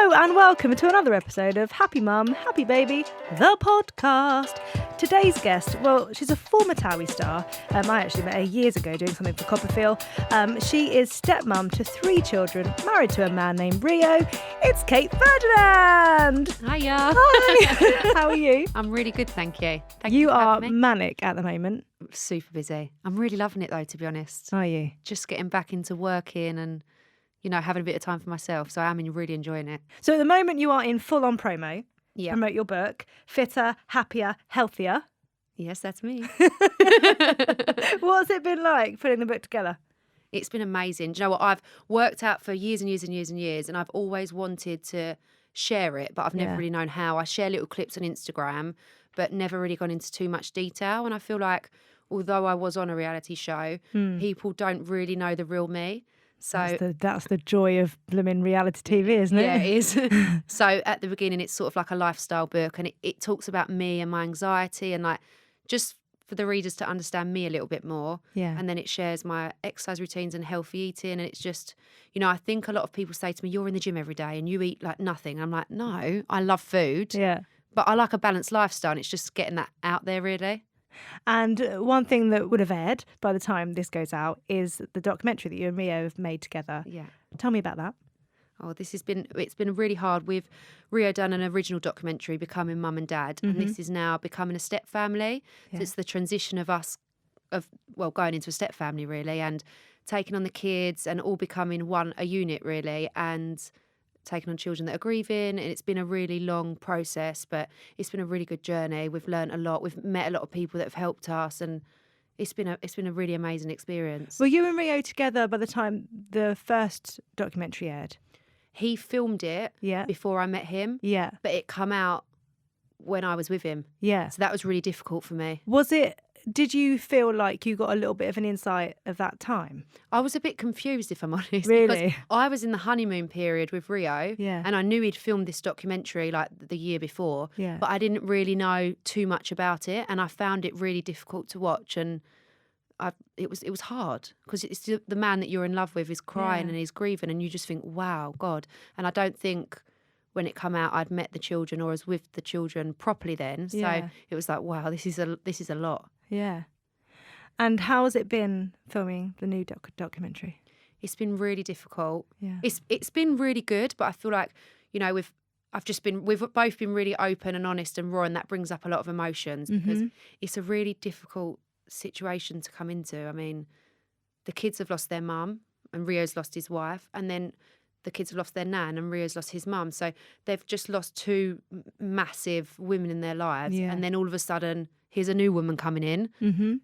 Hello and welcome to another episode of Happy Mum, Happy Baby, the podcast. Today's guest, well, she's a former Towie star. I actually met her years ago doing something for Copperfield. She is stepmom to 3 children, married to a man named Rio. It's Kate Ferdinand. Hiya. Hi. How are you? I'm really good, thank you. You are manic at the moment. Super busy. I'm really loving it though, to be honest. Are you? Just getting back into working and, having a bit of time for myself. So I'm really enjoying it. So at the moment you are in full-on promo. Yeah. Promote your book, Fitter, Happier, Healthier. Yes, that's me. What's it been like putting the book together? It's been amazing. Do you know what? I've worked out for years and years and years and years, and I've always wanted to share it, but I've never really known how. I share little clips on Instagram, but never really gone into too much detail. And I feel like, although I was on a reality show, people don't really know the real me. So that's the joy of blooming reality TV, isn't it? Yeah, it is. So at the beginning, it's sort of like a lifestyle book, and it talks about me and my anxiety, and like just for the readers to understand me a little bit more. Yeah. And then it shares my exercise routines and healthy eating, and it's just, I think a lot of people say to me, "You're in the gym every day and you eat like nothing." I'm like, no, I love food. Yeah. But I like a balanced lifestyle, and it's just getting that out there, really. And one thing that would have aired by the time this goes out is the documentary that you and Rio have made together. Yeah. Tell me about that. Oh, it's been really hard. We've Rio done an original documentary, Becoming Mum and Dad, and this is now Becoming a Step Family. Yeah. So it's the transition of us, going into a step family really, and taking on the kids and all becoming a unit really, and taking on children that are grieving. And it's been a really long process, but it's been a really good journey. We've learned a lot. We've met a lot of people that have helped us, and it's been a really amazing experience. Were you and Rio together by the time the first documentary aired? He filmed it before I met him. Yeah. But it come out when I was with him. Yeah. So that was really difficult for me. Did you feel like you got a little bit of an insight of that time? I was a bit confused, if I'm honest. Really? Because I was in the honeymoon period with Rio. Yeah. And I knew he'd filmed this documentary like the year before. Yeah. But I didn't really know too much about it. And I found it really difficult to watch. And it was hard because it's the man that you're in love with is crying and he's grieving, and you just think, wow, God. And I don't think when it come out I'd met the children or was with the children properly then. So it was like, wow, this is a lot. Yeah. And how has it been filming the new documentary? It's been really difficult. Yeah. It's been really good, but I feel like, we've both been really open and honest and raw, and that brings up a lot of emotions because it's a really difficult situation to come into. I mean, the kids have lost their mum and Rio's lost his wife, and then the kids have lost their nan and Rio's lost his mum. So they've just lost 2 massive women in their lives. Yeah. And then all of a sudden, here's a new woman coming in,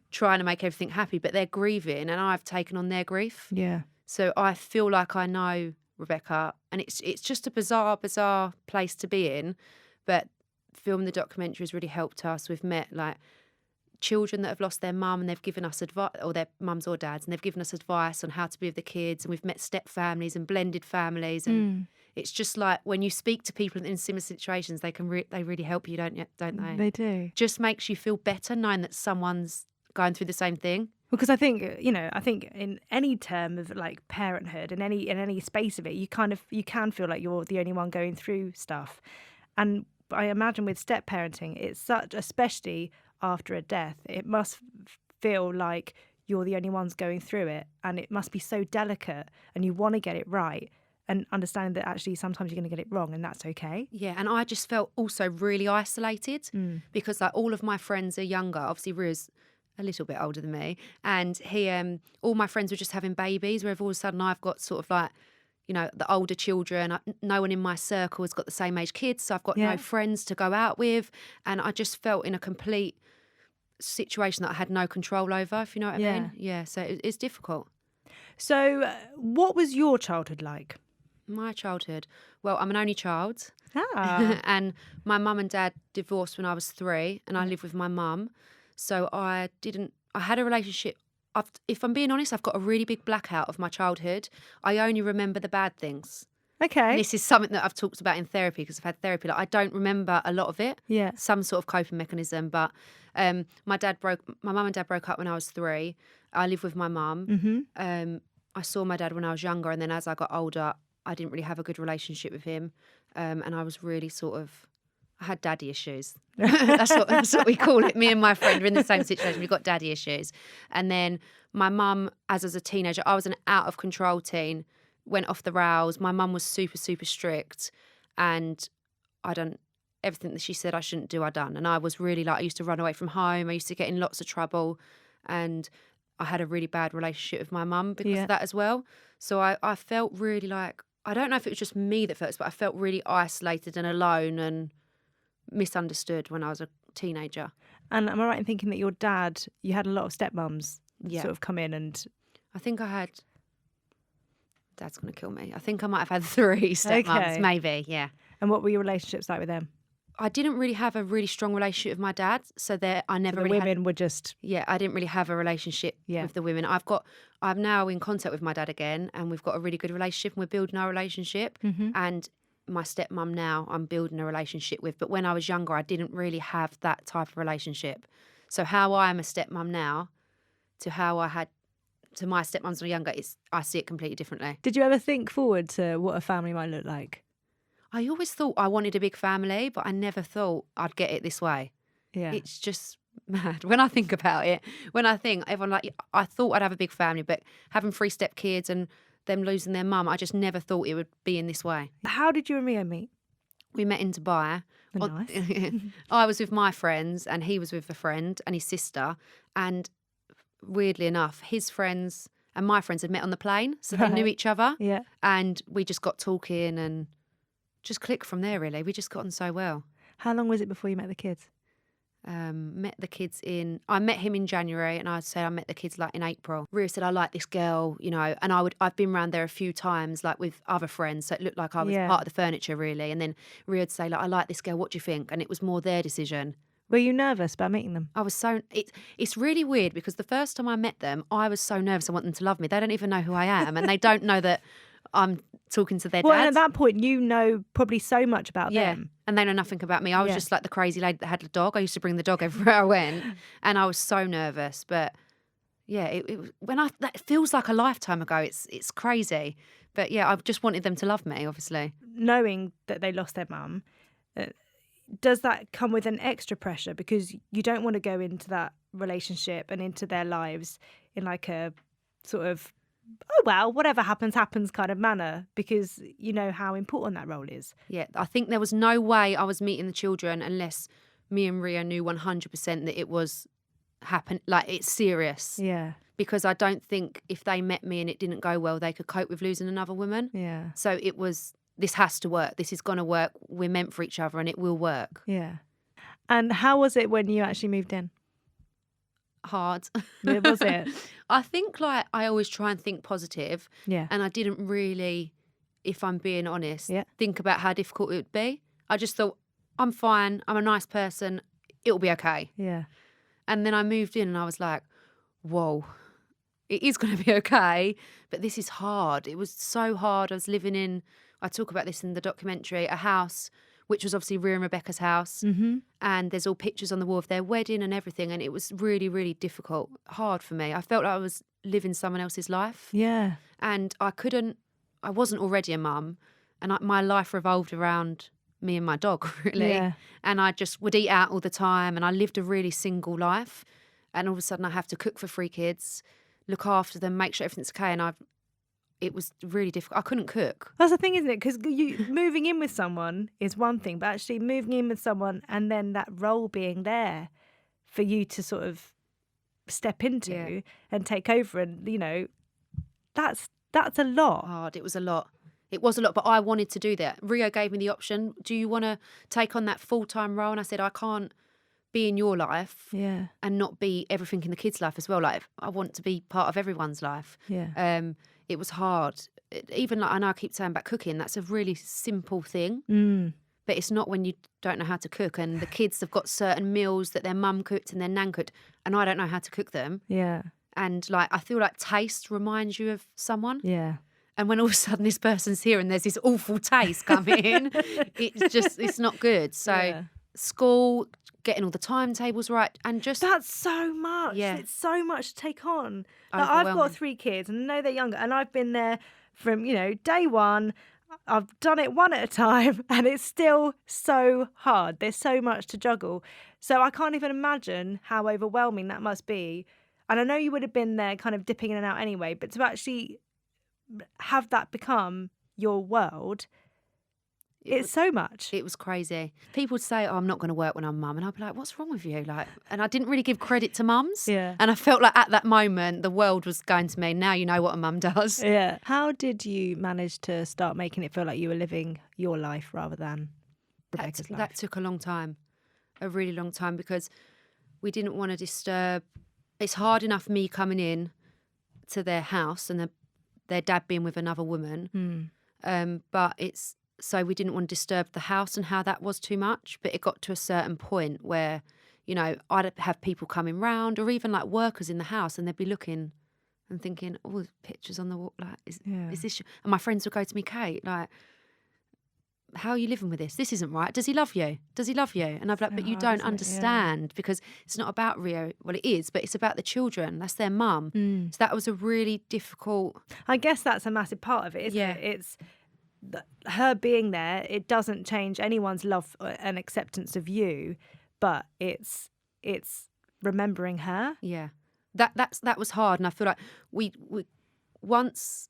trying to make everything happy, but they're grieving, and I've taken on their grief. Yeah. So I feel like I know Rebecca, and it's just a bizarre place to be in. But filming the documentary has really helped us. We've met like children that have lost their mum, and they've given us advice, or their mums or dads, and they've given us advice on how to be with the kids. And we've met step families and blended families, and it's just like when you speak to people in similar situations, they can they really help you, don't they? They do. Just makes you feel better knowing that someone's going through the same thing. Because I think in any term of like parenthood, in any space of it, you can feel like you're the only one going through stuff. And I imagine with step parenting, it's especially after a death, it must feel like you're the only ones going through it, and it must be so delicate, and you want to get it right, and understanding that actually sometimes you're going to get it wrong, and that's okay. Yeah, and I just felt also really isolated because like all of my friends are younger. Obviously, Ria's a little bit older than me, and he, all my friends were just having babies. Where all of a sudden I've got sort of like, the older children. No one in my circle has got the same age kids, so I've got no friends to go out with, and I just felt in a complete situation that I had no control over, if you know what I mean. Yeah, so it's difficult. So what was your childhood like? My childhood, well, I'm an only child. And my mum and dad divorced when I was 3, and I lived with my mum. So I had a relationship. If I'm being honest, I've got a really big blackout of my childhood. I only remember the bad things. Okay. And this is something that I've talked about in therapy because I've had therapy. Like, I don't remember a lot of it. Yeah. Some sort of coping mechanism. But my mum and dad broke up when I was 3. I lived with my mum. Mm-hmm. I saw my dad when I was younger, and then as I got older, I didn't really have a good relationship with him. And I was really I had daddy issues. That's what we call it. Me and my friend are in the same situation. We've got daddy issues. And then my mum, as a teenager, I was an out of control teen, went off the rails. My mum was super, super strict. And everything that she said I shouldn't do, I done. And I was really I used to run away from home. I used to get in lots of trouble. And I had a really bad relationship with my mum because of that as well. So I felt really I don't know if it was just me that felt, but I felt really isolated and alone and misunderstood when I was a teenager. And am I right in thinking that your dad, you had a lot of stepmums Yeah. sort of come in and... I think I had... Dad's going to kill me. I think I might have had 3 stepmoms, maybe, yeah. And what were your relationships like with them? I didn't really have a really strong relationship with my dad, so I never really women were just... Yeah, I didn't really have a relationship with the women. I'm now in contact with my dad again, and we've got a really good relationship, and we're building our relationship. Mm-hmm. And my stepmum now, I'm building a relationship with. But when I was younger, I didn't really have that type of relationship. So how I am a stepmum now to how I had to my stepmums when I was younger, I see it completely differently. Did you ever think forward to what a family might look like? I always thought I wanted a big family, but I never thought I'd get it this way. Yeah. It's just mad when I think about it. When I think everyone I thought I'd have a big family, but having 3 stepkids and them losing their mum, I just never thought it would be in this way. How did you and Rio meet? We met in Dubai. Oh, nice. I was with my friends and he was with a friend and his sister. And weirdly enough, his friends and my friends had met on the plane, so they knew each other. Yeah. And we just got talking and just clicked from there, really. We just got on so well. How long was it before you met the kids? Met the kids I met him in January, and I'd say I met the kids in April. Ria said, I like this girl, and I've been around there a few times, with other friends, so it looked like I was part of the furniture, really. And then Ria would say, I like this girl, what do you think? And it was more their decision. Were you nervous about meeting them? I was it's really weird because the first time I met them, I was so nervous I want them to love me. They don't even know who I am, and they don't know that I'm talking to their dads. Well, and at that point, you know probably so much about them. And they know nothing about me. I was just like the crazy lady that had a dog. I used to bring the dog everywhere I went, and I was so nervous. But yeah, it that feels like a lifetime ago. It's crazy. But yeah, I just wanted them to love me, obviously. Knowing that they lost their mum, does that come with an extra pressure? Because you don't want to go into that relationship and into their lives in a sort of, oh, well, whatever happens kind of manner, because you know how important that role is. Yeah, I think there was no way I was meeting the children unless me and Ria knew 100% that it was it's serious. Yeah. Because I don't think if they met me and it didn't go well, they could cope with losing another woman. Yeah. So it was, this has to work. This is going to work. We're meant for each other and it will work. Yeah. And how was it when you actually moved in? Hard. Was it? I think I always try and think positive. Yeah. And I didn't really, if I'm being honest, Yeah. think about how difficult it would be. I just thought, I'm fine. I'm a nice person. It'll be okay. Yeah. And then I moved in and I was like, whoa, it is going to be okay. But this is hard. It was so hard. I was living in, I talk about this in the documentary, a house which was obviously Ria and Rebecca's house. Mm-hmm. And there's all pictures on the wall of their wedding and everything. And it was really, really difficult, hard for me. I felt like I was living someone else's life. Yeah. And I wasn't already a mum. And my life revolved around me and my dog, really. Yeah. And I just would eat out all the time. And I lived a really single life. And all of a sudden I have to cook for 3 kids, look after them, make sure everything's okay. And it was really difficult. I couldn't cook. That's the thing, isn't it? Because you moving in with someone is one thing, but actually moving in with someone and then that role being there for you to sort of step into and take over, and that's a lot. Hard. It was a lot. It was a lot, but I wanted to do that. Rio gave me the option. Do you want to take on that full-time role? And I said, I can't be in your life and not be everything in the kids' life as well. I want to be part of everyone's life. Yeah. It was hard. Even I know I keep saying about cooking, that's a really simple thing. But it's not when you don't know how to cook, and the kids have got certain meals that their mum cooked and their nan cooked, and I don't know how to cook them. Yeah. And I feel like taste reminds you of someone. Yeah. And when all of a sudden this person's here and there's this awful taste coming in, it's not good. So school, getting all the timetables right, and just... That's so much. Yeah. It's so much to take on. I've got 3 kids and I know they're younger, and I've been there from, day one. I've done it one at a time and it's still so hard. There's so much to juggle. So I can't even imagine how overwhelming that must be. And I know you would have been there kind of dipping in and out anyway, but to actually have that become your world, it's so much. It was crazy. People would say, "Oh, I'm not going to work when I'm mum," and I'd be like, "What's wrong with you?" Like, and I didn't really give credit to mums. Yeah. And I felt like at that moment the world was going to me. Now you know what a mum does. Yeah. How did you manage to start making it feel like you were living your life rather than Rebecca's life? That took a long time, a really long time, because we didn't want to disturb. It's hard enough me coming in to their house and their dad being with another woman, but it's. So we didn't want to disturb the house and how that was too much. But it got to a certain point where, you know, I'd have people coming round or even like workers in the house and they'd be looking and thinking, oh, there's pictures on the wall. Like, is this? And my friends would go to me, Kate, like, how are you living with this? This isn't right. Does he love you? Does he love you? And I'd be like, but you don't understand because it's not about Rio. Well, it is, but it's about the children. That's their mum. So that was a really difficult. I guess that's a massive part of it, isn't it? It's her being there. It doesn't change anyone's love and acceptance of you, but it's remembering her. Yeah, that was hard, and I feel like we once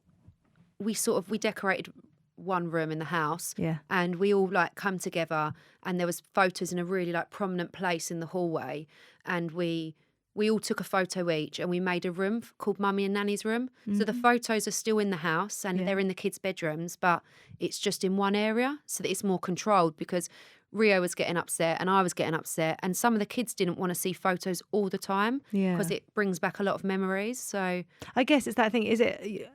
we decorated one room in the house, and we all like come together, and there was photos in a really like prominent place in the hallway, and we all took a photo each and we made a room called Mummy and Nanny's room. So the photos are still in the house and they're in the kids' bedrooms, but it's just in one area so that it's more controlled because Rio was getting upset and I was getting upset and some of the kids didn't want to see photos all the time because it brings back a lot of memories. So I guess it's that thing, is it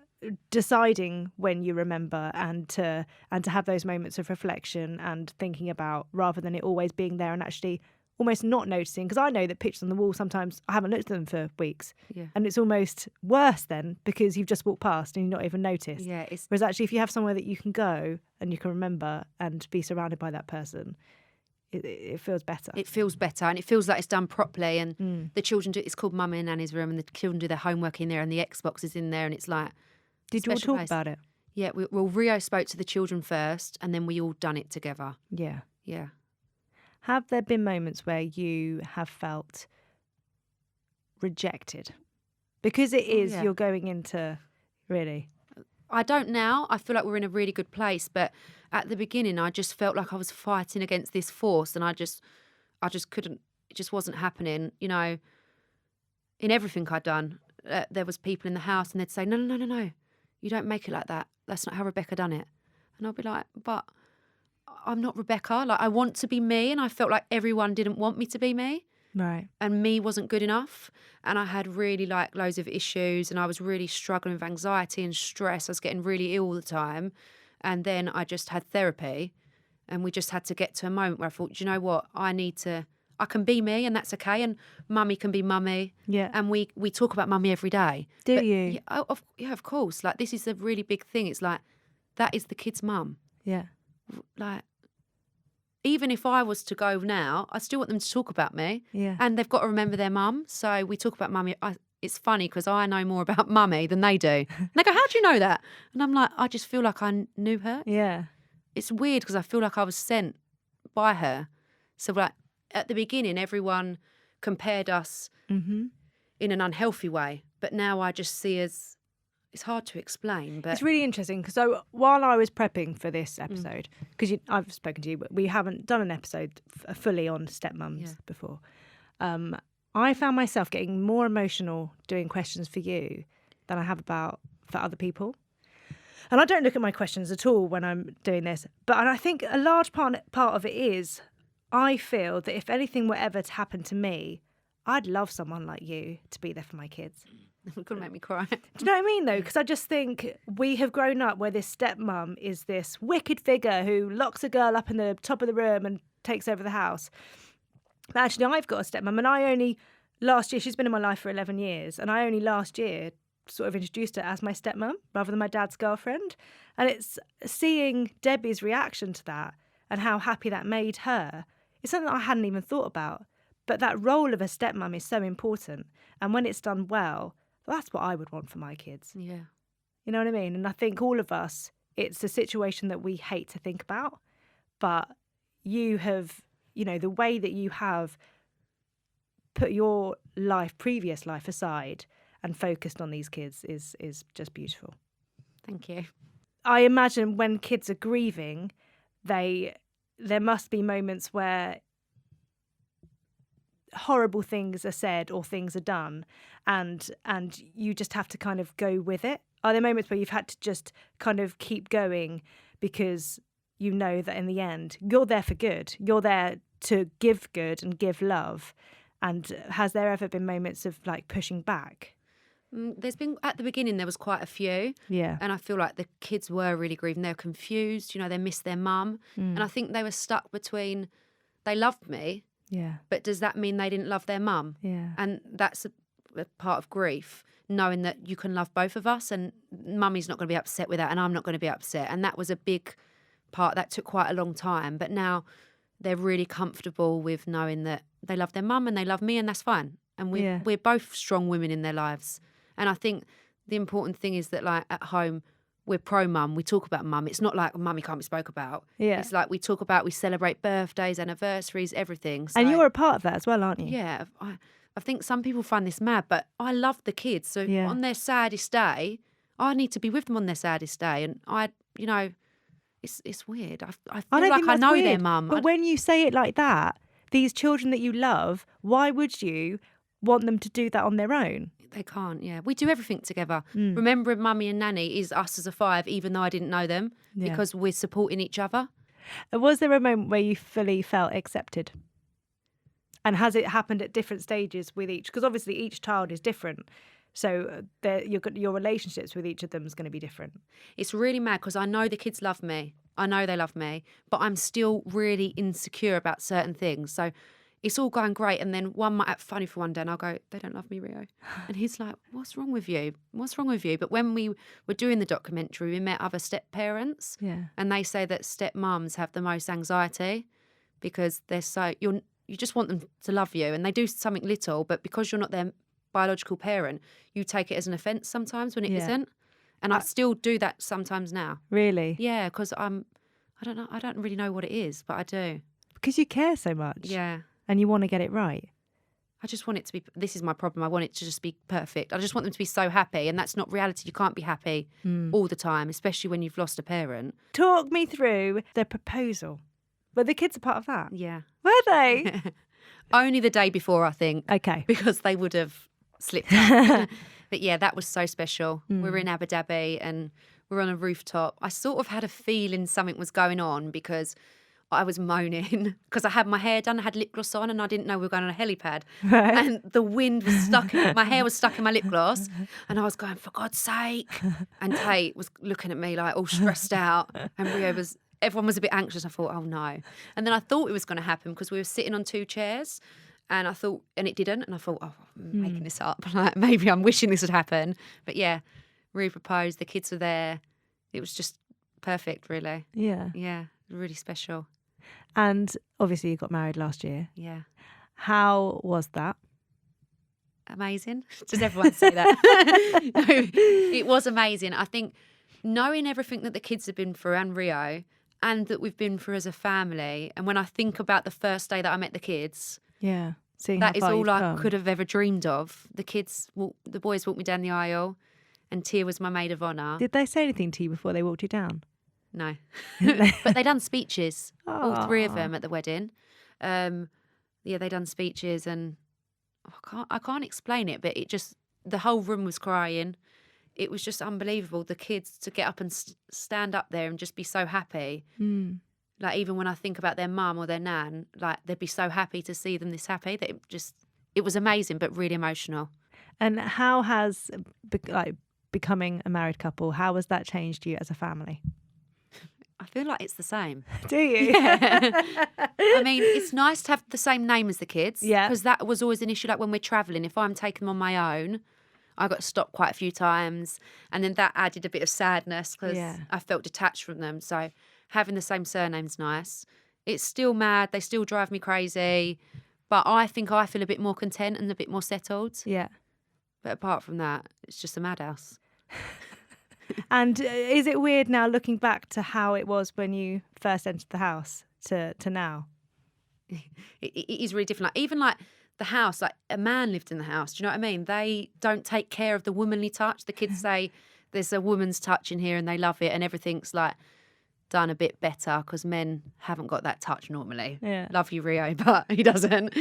deciding when you remember and to have those moments of reflection and thinking about rather than it always being there and actually almost not noticing, because I know that pictures on the wall sometimes I haven't looked at them for weeks, and it's almost worse then because you've just walked past and you've not even noticed. Whereas actually, if you have somewhere that you can go and you can remember and be surrounded by that person, it feels better. It feels better, and it feels like it's done properly. And the children do. It's called Mummy and Nanny's room, and the children do their homework in there, and the Xbox is in there, and it's like. Did you all talk about it? Yeah. Well, Rio spoke to the children first, and then we all done it together. Yeah. Yeah. Have there been moments where you have felt rejected? Because it is, you're going into, really. I don't now. I feel like we're in a really good place. But at the beginning, I just felt like I was fighting against this force and I just couldn't, it just wasn't happening. You know, in everything I'd done, there was people in the house and they'd say, no, you don't make it like that. That's not how Rebecca done it. And I'll be like, but I'm not Rebecca. Like, I want to be me, and I felt like everyone didn't want me to be me. Right. And me wasn't good enough. And I had really like loads of issues, and I was really struggling with anxiety and stress. I was getting really ill all the time. And then I just had therapy, and we just had to get to a moment where I thought, do you know what? I can be me, and that's okay. And mummy can be mummy. Yeah. And we talk about mummy every day. Do you? Yeah, of course. Like, this is a really big thing. It's like, that is the kid's mum. Yeah. Like, even if I was to go now, I still want them to talk about me. Yeah. And they've got to remember their mum. So we talk about mummy. It's funny because I know more about mummy than they do. And they go, how do you know that? And I'm like, I just feel like I knew her. Yeah. It's weird because I feel like I was sent by her. So like at the beginning, everyone compared us in an unhealthy way. But now I just see as, it's hard to explain, but it's really interesting because so while I was prepping for this episode, because I've spoken to you, but we haven't done an episode fully on stepmums before. I found myself getting more emotional doing questions for you than I have for other people. And I don't look at my questions at all when I'm doing this, but I think a large part of it is I feel that if anything were ever to happen to me, I'd love someone like you to be there for my kids. It's going to make me cry. Do you know what I mean, though? Because I just think we have grown up where this stepmum is this wicked figure who locks a girl up in the top of the room and takes over the house. But actually, I've got a stepmum, and last year, she's been in my life for 11 years, and I only last year sort of introduced her as my stepmum rather than my dad's girlfriend. And it's seeing Debbie's reaction to that and how happy that made her. It's something that I hadn't even thought about. But that role of a stepmum is so important. And when it's done well, that's what I would want for my kids. Yeah. You know what I mean? And I think all of us it's a situation that we hate to think about, but you have, the way that you have put your previous life aside and focused on these kids is just beautiful. Thank you. I imagine when kids are grieving, there must be moments where horrible things are said or things are done, and you just have to kind of go with it. Are there moments where you've had to just kind of keep going because you know that in the end you're there for good, you're there to give good and give love? And has there ever been moments of like pushing back? There's been, at the beginning, there was quite a few. Yeah. And I feel like the kids were really grieving. They were confused, they missed their mum. And I think they were stuck between, they loved me, Yeah. but does that mean they didn't love their mum? Yeah. And that's a part of grief, knowing that you can love both of us and mummy's not going to be upset with that and I'm not going to be upset. And that was a big part that took quite a long time. But now they're really comfortable with knowing that they love their mum and they love me, and that's fine. And we're both strong women in their lives. And I think the important thing is that, like, at home, we're pro-mum. We talk about mum. It's not like mummy can't be spoke about. Yeah. It's like we celebrate birthdays, anniversaries, everything. So, And you're a part of that as well, aren't you? yeah. I think some people find this mad, but I love the kids. So on their saddest day, I need to be with them on their saddest day. And it's weird. I feel like I know their mum. But when you say it like that, these children that you love, why would you want them to do that on their own? They can't, yeah. We do everything together. Remembering mummy and nanny is us as a five, even though I didn't know them, because we're supporting each other. Was there a moment where you fully felt accepted? And has it happened at different stages with each? Because obviously each child is different. So your relationships with each of them is going to be different. It's really mad because I know the kids love me. I know they love me, but I'm still really insecure about certain things. So it's all going great. And then one might act funny for one day and I'll go, they don't love me, Rio. And he's like, what's wrong with you? What's wrong with you? But when we were doing the documentary, we met other step parents. Yeah. And they say that step mums have the most anxiety because they're you just want them to love you. And they do something little, but because you're not their biological parent, you take it as an offence sometimes when it isn't. And I still do that sometimes now. Really? Yeah, because I don't know, I don't really know what it is, but I do. Because you care so much. Yeah. And you want to get it right. I just want it to be, this is my problem, I want it to just be perfect. I just want them to be so happy, and that's not reality. You can't be happy all the time, especially when you've lost a parent. Talk me through the proposal. Were the kids a part of that? Yeah. Were they? Only the day before, I think. Okay. Because they would have slipped up. But yeah, that was so special. We were in Abu Dhabi and we were on a rooftop. I sort of had a feeling something was going on because I was moaning because I had my hair done, I had lip gloss on, and I didn't know we were going on a helipad. Right. And the wind was stuck, my hair was stuck in my lip gloss, and I was going, for God's sake. And Tate was looking at me like all stressed out, and everyone was a bit anxious. I thought, oh no. And then I thought it was going to happen because we were sitting on two chairs. And I thought, and it didn't. And I thought, oh, I'm making this up. Like, maybe I'm wishing this would happen. But yeah, Rue proposed. The kids were there. It was just perfect, really. Yeah. Yeah, really special. And obviously you got married last year. Yeah. How was that? Amazing. Does everyone say that? No, it was amazing. I think knowing everything that the kids have been through and Rio, and that we've been through as a family. And when I think about the first day that I met the kids... Yeah, that is all I could have ever dreamed of. The boys walked me down the aisle, and Tia was my maid of honour. Did they say anything to you before they walked you down? No, but they done speeches. All three of them at the wedding. Yeah, they done speeches, and I can't explain it, but the whole room was crying. It was just unbelievable. The kids to get up and stand up there and just be so happy. Like, even when I think about their mum or their nan, like, they'd be so happy to see them this happy that it was amazing, but really emotional. And how has, becoming a married couple, how has that changed you as a family? I feel like it's the same. Do you? Yeah. I mean, it's nice to have the same name as the kids. Yeah. Because that was always an issue, like when we're travelling. If I'm taking them on my own, I got stopped quite a few times. And then that added a bit of sadness because I felt detached from them. So... having the same surname's nice. It's still mad. They still drive me crazy. But I think I feel a bit more content and a bit more settled. Yeah. But apart from that, it's just a madhouse. And is it weird now looking back to how it was when you first entered the house to now? It is really different. Like, even like the house, like a man lived in the house. Do you know what I mean? They don't take care of the womanly touch. The kids say there's a woman's touch in here and they love it, and everything's like done a bit better because men haven't got that touch normally. Yeah. Love you, Rio, but he doesn't.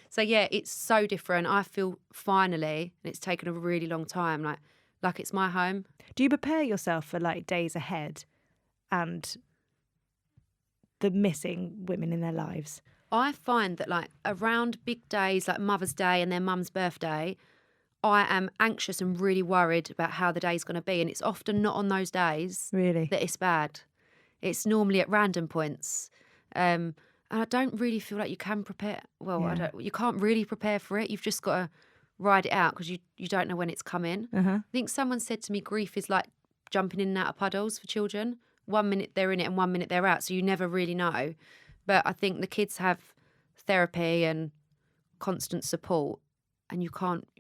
So yeah, it's so different. I feel finally, and it's taken a really long time, like it's my home. Do you prepare yourself for like days ahead and the missing women in their lives? I find that like around big days like Mother's Day and their mum's birthday, I am anxious and really worried about how the day's going to be. And it's often not on those days Really? that it's bad. It's normally at random points. And I don't really feel like you can prepare. Well, Yeah. you can't really prepare for it. You've just got to ride it out because you don't know when it's coming. Uh-huh. I think someone said to me, grief is like jumping in and out of puddles for children. 1 minute they're in it and 1 minute they're out. So you never really know. But I think the kids have therapy and constant support, and you've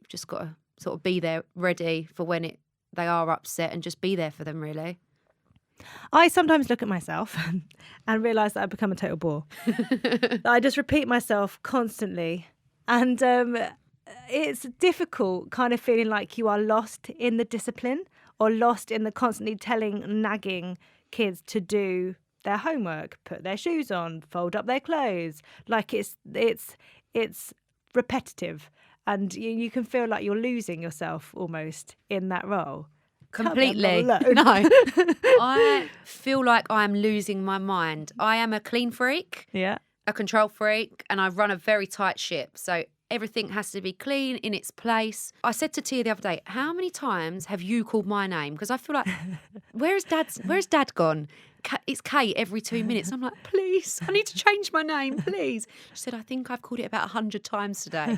just got to sort of be there ready for when they are upset and just be there for them, really. I sometimes look at myself and realise that I've become a total bore. I just repeat myself constantly. And it's difficult kind of feeling like you are lost in the discipline or lost in the constantly nagging kids to do their homework, put their shoes on, fold up their clothes. Like it's repetitive, and you can feel like you're losing yourself almost in that role. Completely. No. I feel like I'm losing my mind. I am a clean freak, Yeah. a control freak, and I run a very tight ship. So everything has to be clean in its place. I said to Tia the other day, how many times have you called my name? Because I feel like, where's Dad gone? It's Kate every 2 minutes. I'm like, please, I need to change my name, please. She said, I think I've called it about 100 times today.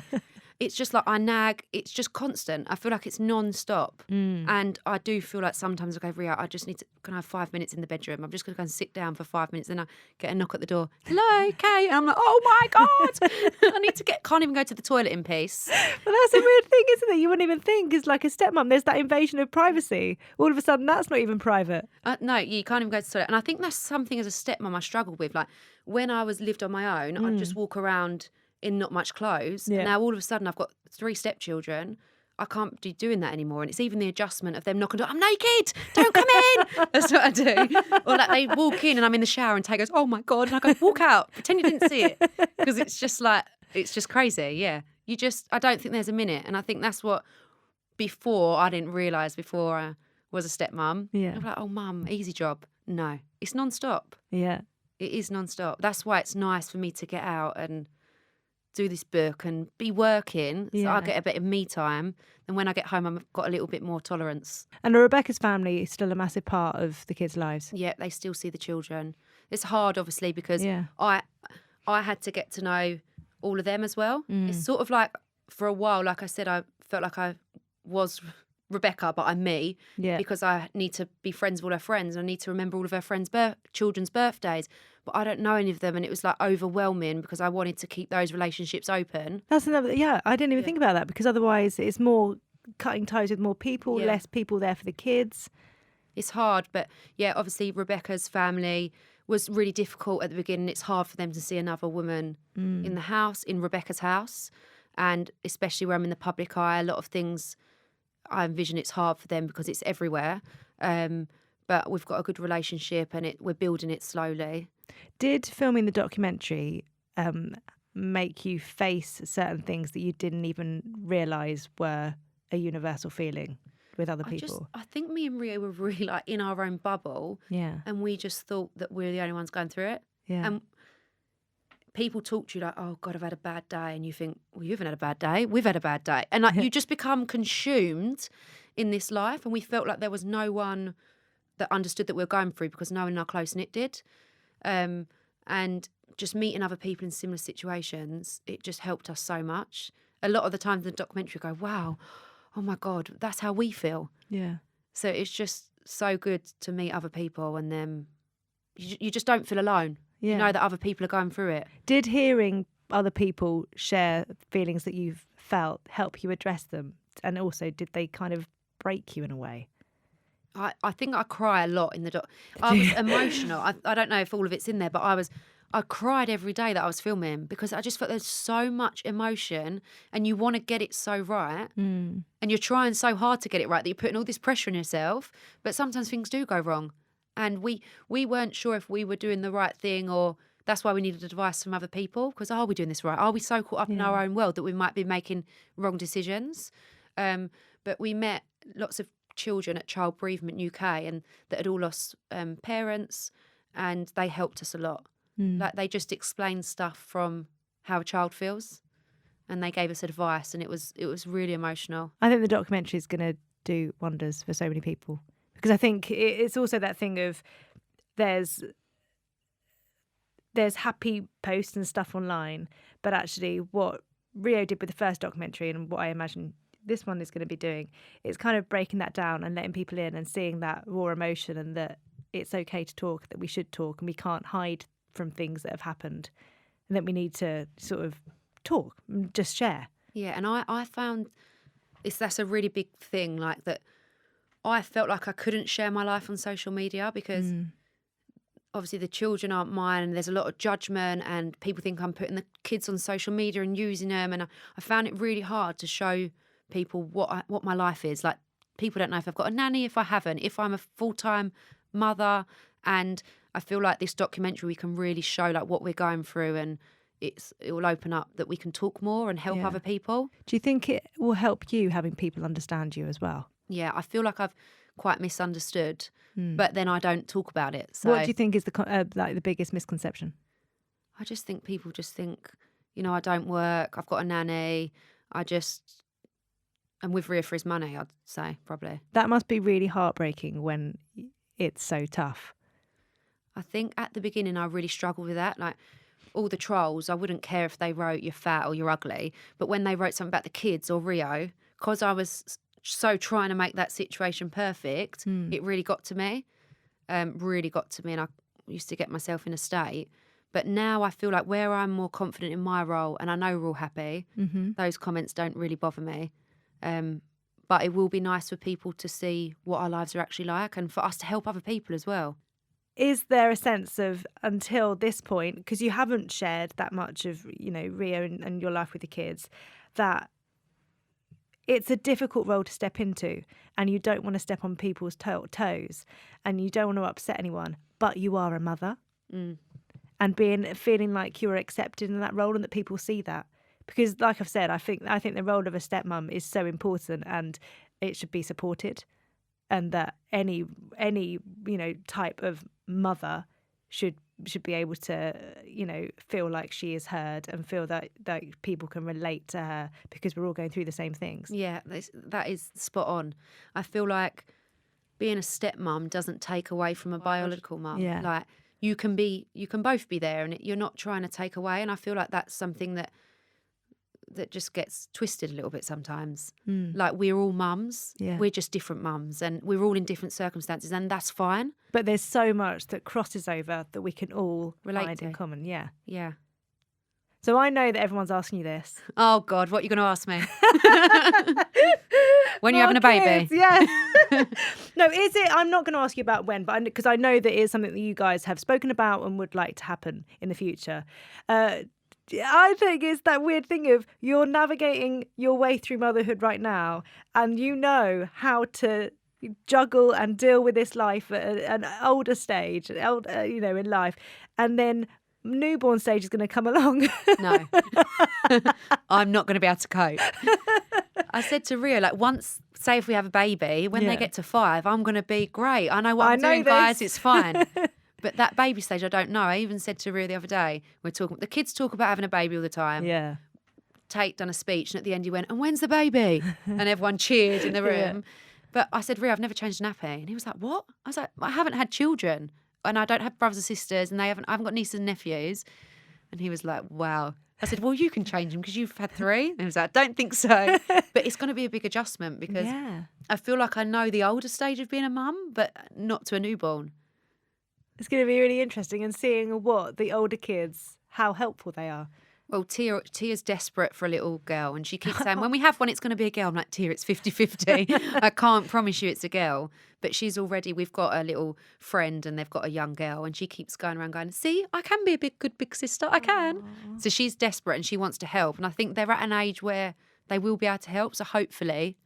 It's just like I nag. It's just constant. I feel like it's non-stop. And I do feel like sometimes I go, Ria, I just can I have 5 minutes in the bedroom? I'm just going to go and sit down for 5 minutes. Then I get a knock at the door. Hello, Kate. And I'm like, oh my God. Can't even go to the toilet in peace. But that's a weird thing, isn't it? You wouldn't even think, as like a stepmom, there's that invasion of privacy. All of a sudden, that's not even private. No, you can't even go to the toilet. And I think that's something as a stepmom I struggled with. Like when I lived on my own, I'd just walk around in not much clothes. Yeah. Now all of a sudden I've got 3 stepchildren. I can't be doing that anymore. And it's even the adjustment of them knocking on, I'm naked, don't come in. That's what I do. Or like they walk in and I'm in the shower and Tay goes, oh my God. And I go, walk out, pretend you didn't see it. Because it's just crazy. Yeah. I don't think there's a minute. And I think that's what I didn't realise before I was a stepmom. Yeah. I'm like, oh mum, easy job. No, it's non-stop. Yeah. It is non-stop. That's why it's nice for me to get out and do this book and be working, so I get a bit of me time. And when I get home, I've got a little bit more tolerance. And Rebecca's family is still a massive part of the kids' lives. Yeah, they still see the children. It's hard, obviously, because Yeah. I had to get to know all of them as well. It's sort of like, for a while, like I said, I felt like I was Rebecca, but I'm me. Yeah. Because I need to be friends with all her friends. I need to remember all of her friends' children's birthdays. But I don't know any of them, and it was like overwhelming because I wanted to keep those relationships open. That's another. Yeah, I didn't even think about that, because otherwise it's more cutting ties with more people, less people there for the kids. It's hard, but yeah, obviously Rebecca's family was really difficult at the beginning. It's hard for them to see another woman in the house, in Rebecca's house, and especially where I'm in the public eye, a lot of things I envision it's hard for them because it's everywhere. But we've got a good relationship and we're building it slowly. Did filming the documentary make you face certain things that you didn't even realise were a universal feeling with other people? I think me and Rio were really like in our own bubble. Yeah. And we just thought that we're the only ones going through it. Yeah. And people talk to you like, oh God, I've had a bad day. And you think, well, you haven't had a bad day. We've had a bad day. And like you just become consumed in this life. And we felt like there was no one that understood that we were going through because no one in our close-knit did. And just meeting other people in similar situations, it just helped us so much. A lot of the times in the documentary I go, wow, oh my God, that's how we feel. Yeah. So it's just so good to meet other people, and then you just don't feel alone. Yeah. You know that other people are going through it. Did hearing other people share feelings that you've felt help you address them? And also, did they kind of break you in a way? I think I cry a lot in the doc. I was emotional. I don't know if all of it's in there, but I cried every day that I was filming because I just felt there's so much emotion and you want to get it so right. And you're trying so hard to get it right that you're putting all this pressure on yourself. But sometimes things do go wrong. And we weren't sure if we were doing the right thing, or that's why we needed advice from other people, because are we doing this right? Are we so caught up in our own world that we might be making wrong decisions? But we met lots of children at Child Bereavement UK and that had all lost parents, and they helped us a lot. Like they just explained stuff from how a child feels, and they gave us advice, and it was really emotional. I think the documentary is going to do wonders for so many people, because I think it's also that thing of there's happy posts and stuff online, but actually what Rio did with the first documentary and what I imagine this one is going to be doing, it's kind of breaking that down and letting people in and seeing that raw emotion, and that it's okay to talk, that we should talk, and we can't hide from things that have happened, and that we need to sort of talk, just share. Yeah, and I found that's a really big thing, like that I felt like I couldn't share my life on social media because obviously the children aren't mine, and there's a lot of judgment, and people think I'm putting the kids on social media and using them, and I found it really hard to show people what my life is. Like, people don't know if I've got a nanny, if I haven't, if I'm a full-time mother, and I feel like this documentary we can really show like what we're going through, and it will open up that we can talk more and help other people. Do you think it will help you having people understand you as well? Yeah, I feel like I've quite misunderstood, but then I don't talk about it. So what do you think is the biggest misconception? I just think people just think, I don't work, I've got a nanny, I'm with Ria for his money, I'd say, probably. That must be really heartbreaking when it's so tough. I think at the beginning I really struggled with that. Like, all the trolls, I wouldn't care if they wrote you're fat or you're ugly, but when they wrote something about the kids or Rio, because I was so trying to make that situation perfect, it really got to me. And I used to get myself in a state. But now I feel like where I'm more confident in my role, and I know we're all happy, those comments don't really bother me. But it will be nice for people to see what our lives are actually like, and for us to help other people as well. Is there a sense of, until this point, because you haven't shared that much of, Rio and your life with the kids, that it's a difficult role to step into, and you don't want to step on people's toes, and you don't want to upset anyone, but you are a mother, and feeling like you're accepted in that role, and that people see that. Because, like I've said, I think the role of a stepmom is so important, and it should be supported, and that any type of mother should be able to feel like she is heard, and feel that people can relate to her, because we're all going through the same things. Yeah, that is spot on. I feel like being a stepmom doesn't take away from a biological mum. Yeah. Like, you can both be there, and you're not trying to take away. And I feel like that's something that just gets twisted a little bit sometimes. Like, we're all mums. Yeah. We're just different mums, and we're all in different circumstances, and that's fine. But there's so much that crosses over that we can all Relate find to. in common. Yeah. Yeah. So I know that everyone's asking you this. Oh, God, what are you going to ask me? When you're having a baby? Kids, yeah. No, is it? I'm not going to ask you about when, but because I know that it is something that you guys have spoken about and would like to happen in the future. I think it's that weird thing of, you're navigating your way through motherhood right now, and you know how to juggle and deal with this life at an older stage, in life, and then newborn stage is going to come along. No, I'm not going to be able to cope. I said to Rio, like, once, say if we have a baby, when they get to 5, I'm going to be great. I know what I'm doing, guys. It's fine. But that baby stage, I don't know. I even said to Rio the other day, the kids talk about having a baby all the time. Yeah. Tate done a speech, and at the end he went, "And when's the baby?" And everyone cheered in the room. Yeah. But I said, Rio, I've never changed a nappy. And he was like, what? I was like, I haven't had children, and I don't have brothers or sisters, and I haven't got nieces and nephews. And he was like, wow. I said, well, you can change them because you've had 3. And he was like, I don't think so. But it's going to be a big adjustment, because I feel like I know the older stage of being a mum, but not to a newborn. It's going to be really interesting, and seeing what the older kids, how helpful they are. Well, Tia's desperate for a little girl, and she keeps saying, when we have one, it's going to be a girl. I'm like, Tia, it's 50-50. I can't promise you it's a girl. But we've got a little friend and they've got a young girl, and she keeps going around going, see, I can be a good big sister. I can. Aww. So she's desperate and she wants to help. And I think they're at an age where they will be able to help. So hopefully,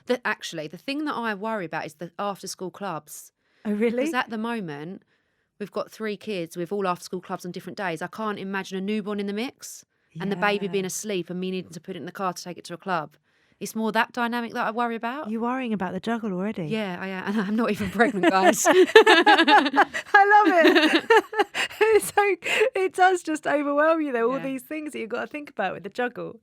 the thing that I worry about is the after school clubs. Oh, really? Because at the moment, we've got 3 kids with all after school clubs on different days. I can't imagine a newborn in the mix and the baby being asleep and me needing to put it in the car to take it to a club. It's more that dynamic that I worry about. You're worrying about the juggle already. Yeah, I am. And I'm not even pregnant, guys. I love it. So it does just overwhelm you, though, all these things that you've got to think about with the juggle.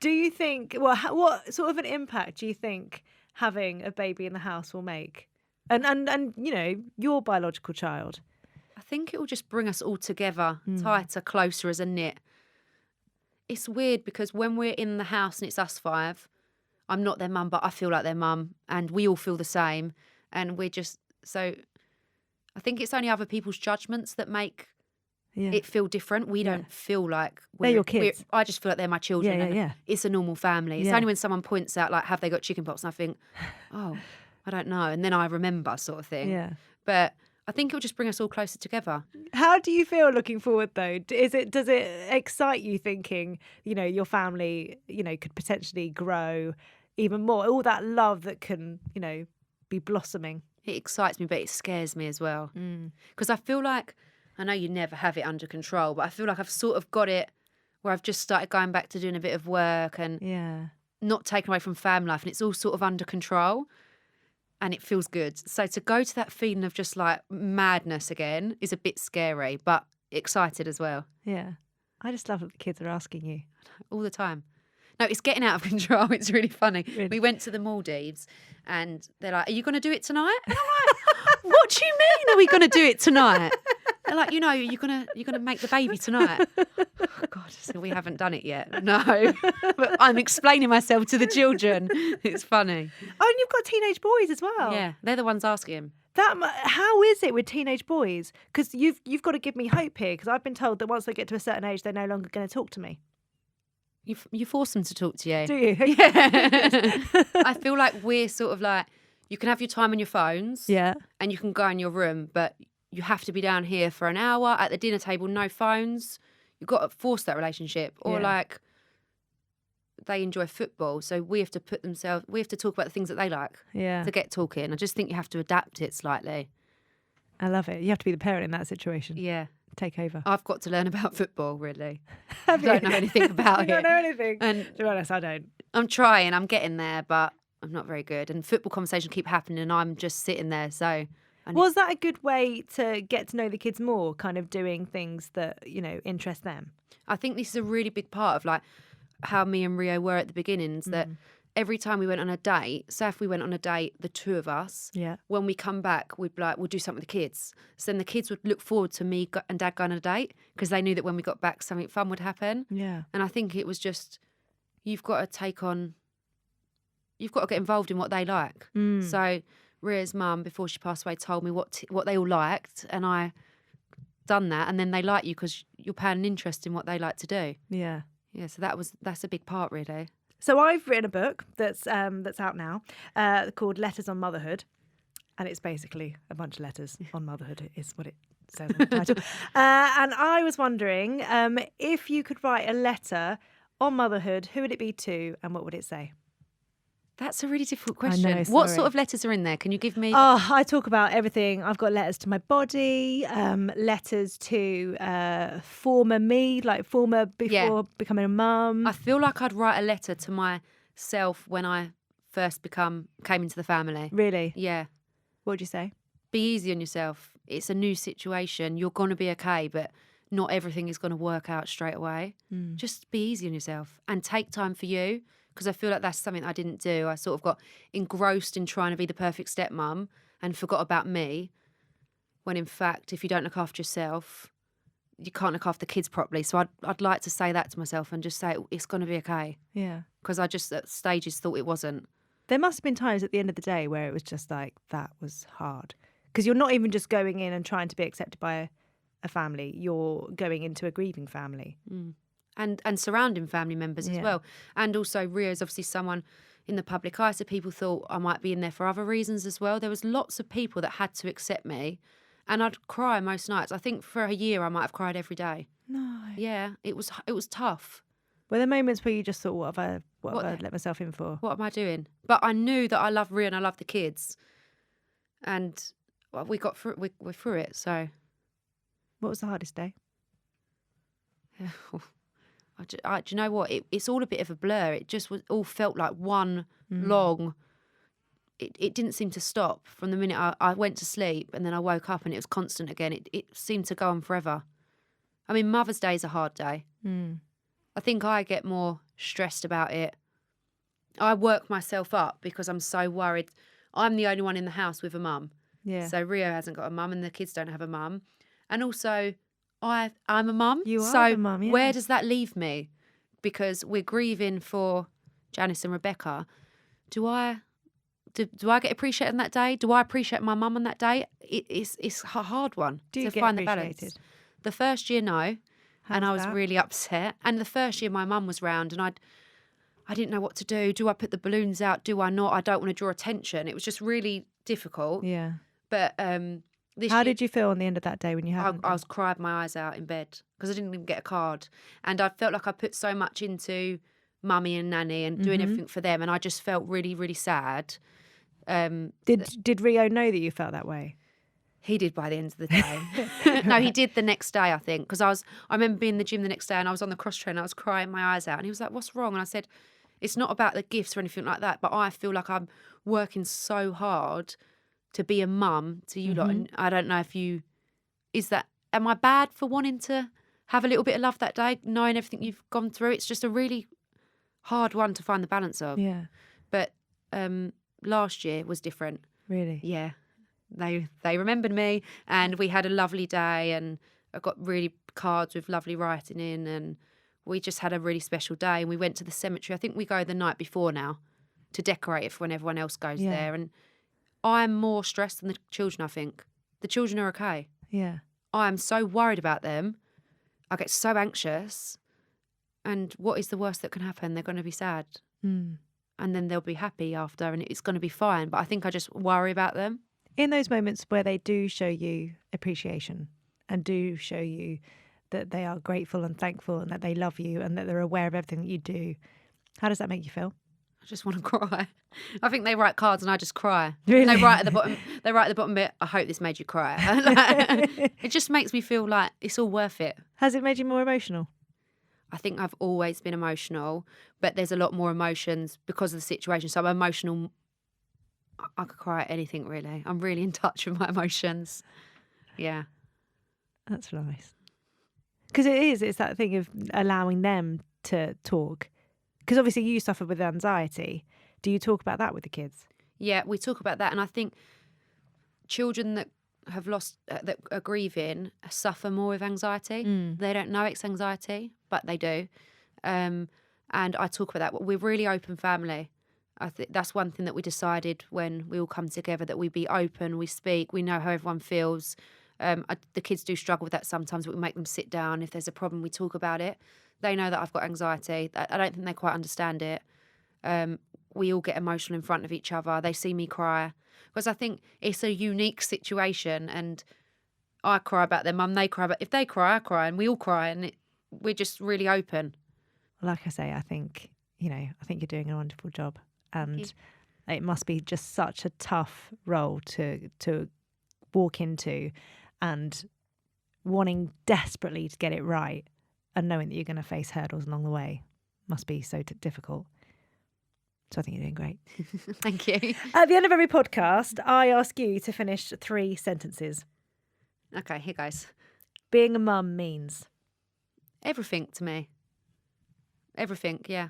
Do you think, what sort of an impact do you think having a baby in the house will make? And you know, your biological child. I think it will just bring us all together, tighter, closer as a knit. It's weird because when we're in the house and it's us 5, I'm not their mum, but I feel like their mum, and we all feel the same. And we're just, so I think it's only other people's judgments that make it feel different. We don't feel like they're your kids. I just feel like they're my children. Yeah. It's a normal family. It's only when someone points out, like, have they got chickenpox? And I think, oh, I don't know. And then I remember, sort of thing. Yeah. But I think it'll just bring us all closer together. How do you feel looking forward, though? Does it excite you thinking, you know, your family, you know, could potentially grow even more? All that love that can, you know, be blossoming. It excites me, but it scares me as well. Because I feel like, I know you never have it under control, but I feel like I've sort of got it where I've just started going back to doing a bit of work and not taken away from family life, and it's all sort of under control. And it feels good. So to go to that feeling of just like madness again is a bit scary, but excited as well. Yeah. I just love that the kids are asking you. All the time. No, it's getting out of control. It's really funny. Really? We went to the Maldives and they're like, are you going to do it tonight? And I'm like, what do you mean are we going to do it tonight? They're like, you know, you're gonna make the baby tonight. Oh, God, so we haven't done it yet. No. But I'm explaining myself to the children. It's funny. Oh, and you've got teenage boys as well. Yeah, they're the ones asking. How is it with teenage boys? Because you've got to give me hope here, because I've been told that once they get to a certain age, they're no longer going to talk to me. You force them to talk to you. Do you? Yeah. I feel like we're sort of like, you can have your time on your phones. Yeah. And you can go in your room, but you have to be down here for an hour at the dinner table, no phones. You've got to force that relationship. Or like, they enjoy football, so we have to talk about the things that they like to get talking. I just think you have to adapt it slightly. I love it. You have to be the parent in that situation. Yeah. Take over. I've got to learn about football, really. I don't know anything about it. You don't know anything. And to be honest, I don't. I'm trying, I'm getting there, but I'm not very good. And football conversations keep happening and I'm just sitting there, so... Was that a good way to get to know the kids more, kind of doing things that, you know, interest them? I think this is a really big part of like how me and Rio were at the beginnings, that every time we went on a date, say if we went on a date, the 2 of us, when we come back, we'd be like, we'll do something with the kids. So then the kids would look forward to me and Dad going on a date because they knew that when we got back, something fun would happen. Yeah. And I think it was just, you've got to get involved in what they like. So Ria's mum, before she passed away, told me what they all liked, and I done that, and then they like you because you're paying an interest in what they like to do. Yeah. Yeah, so that's a big part, really. So I've written a book that's out now called Letters on Motherhood, and it's basically a bunch of letters on motherhood is what it says on the title. And I was wondering, if you could write a letter on motherhood, who would it be to and what would it say? That's a really difficult question. I know, what sort of letters are in there? Can you give me... Oh, I talk about everything. I've got letters to my body, letters to former me, like former before becoming a mum. I feel like I'd write a letter to myself when I first came into the family. Really? Yeah. What would you say? Be easy on yourself. It's a new situation. You're going to be okay, but not everything is going to work out straight away. Just be easy on yourself and take time for you. Because I feel like that's something I didn't do. I sort of got engrossed in trying to be the perfect stepmom and forgot about me. When in fact, if you don't look after yourself, you can't look after the kids properly. So I'd like to say that to myself and just say it's going to be okay. Yeah. Because I just at stages thought it wasn't. There must have been times at the end of the day where it was just like, that was hard. Because you're not even just going in and trying to be accepted by a family, you're going into a grieving family. And surrounding family members as well. And also Rio's obviously someone in the public eye, so people thought I might be in there for other reasons as well. There was lots of people that had to accept me, and I'd cry most nights. I think for a year I might have cried every day. No. Yeah, it was tough. Were there moments where you just thought, what have I let myself in for? What am I doing? But I knew that I love Rio and I love the kids. And we got through we're through it, so. What was the hardest day? Do you know what? It's all a bit of a blur. It just all felt like one long. It didn't seem to stop from the minute I went to sleep and then I woke up and it was constant again. It seemed to go on forever. I mean, Mother's Day is a hard day. I think I get more stressed about it. I work myself up because I'm so worried. I'm the only one in the house with a mum. Yeah. So Rio hasn't got a mum and the kids don't have a mum. And also, I'm a mum. You are a mum, yeah. Where does that leave me? Because we're grieving for Janice and Rebecca. Do I get appreciated on that day? Do I appreciate my mum on that day? It's a hard one to find the balance. The first year, no. And I was really upset. And the first year my mum was round and I didn't know what to do. Do I put the balloons out? Do I not? I don't want to draw attention. It was just really difficult. Yeah. But how did you feel on the end of that day when you had? I was crying my eyes out in bed because I didn't even get a card. And I felt like I put so much into mummy and nanny and doing everything for them. And I just felt really, really sad. Did Rio know that you felt that way? He did by the end of the day. No, he did the next day, I think, because I remember being in the gym the next day and I was on the cross train. I was crying my eyes out, and he was like, "What's wrong?" And I said, "It's not about the gifts or anything like that, but I feel like I'm working so hard to be a mum to you lot, and I don't know if am I bad for wanting to have a little bit of love that day, knowing everything you've gone through? It's just a really hard one to find the balance of." Yeah. But last year was different. Really? Yeah. They remembered me and we had a lovely day and I got really cards with lovely writing in and we just had a really special day and we went to the cemetery. I think we go the night before now to decorate it for when everyone else goes there. And I'm more stressed than the children, I think. The children are okay. Yeah. I'm so worried about them. I get so anxious. And what is the worst that can happen? They're going to be sad. And then they'll be happy after and it's going to be fine. But I think I just worry about them. In those moments where they do show you appreciation and do show you that they are grateful and thankful and that they love you and that they're aware of everything that you do, how does that make you feel? I just want to cry. I think they write cards and I just cry. Really? They write at the bottom bit, "I hope this made you cry." It just makes me feel like it's all worth it. Has it made you more emotional? I think I've always been emotional, but there's a lot more emotions because of the situation. So I'm emotional. I could cry at anything, really. I'm really in touch with my emotions. Yeah. That's nice. Because it's that thing of allowing them to talk. Because obviously you suffer with anxiety. Do you talk about that with the kids? Yeah, we talk about that. And I think children that have lost, that are grieving, suffer more with anxiety. They don't know it's anxiety, but they do. And I talk about that. We're a really open family. I think that's one thing that we decided when we all come together, that we be open, we speak, we know how everyone feels. The kids do struggle with that sometimes, but we make them sit down. If there's a problem, we talk about it. They know that I've got anxiety. I don't think they quite understand it. We all get emotional in front of each other. They see me cry. Because I think it's a unique situation and I cry about their mum, they cry about... If they cry, I cry and we all cry and we're just really open. Like I say, I think you're doing a wonderful job. And it must be just such a tough role to walk into and wanting desperately to get it right and knowing that you're going to face hurdles along the way must be so difficult. So I think you're doing great. Thank you. At the end of every podcast, I ask you to finish 3 sentences. Okay, here goes. Being a mum means? Everything to me. Everything, yeah.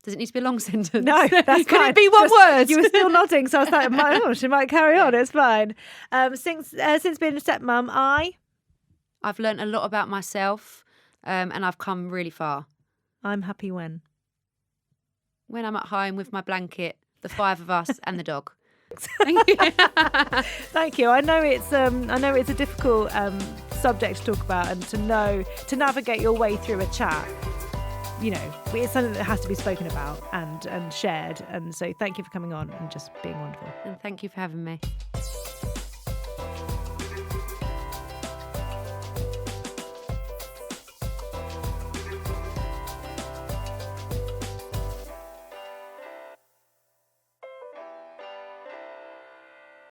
Does it need to be a long sentence? No, that's fine. Could it be one word? You were still nodding, so I was like, she might carry on. It's fine. Since being a stepmum, I've learnt a lot about myself and I've come really far. I'm happy when I'm at home with my blanket, the 5 of us and the dog. Thank you. Thank you. I know it's a difficult subject to talk about, and to navigate your way through a chat. It's something that has to be spoken about and shared. And so thank you for coming on and just being wonderful. And thank you for having me.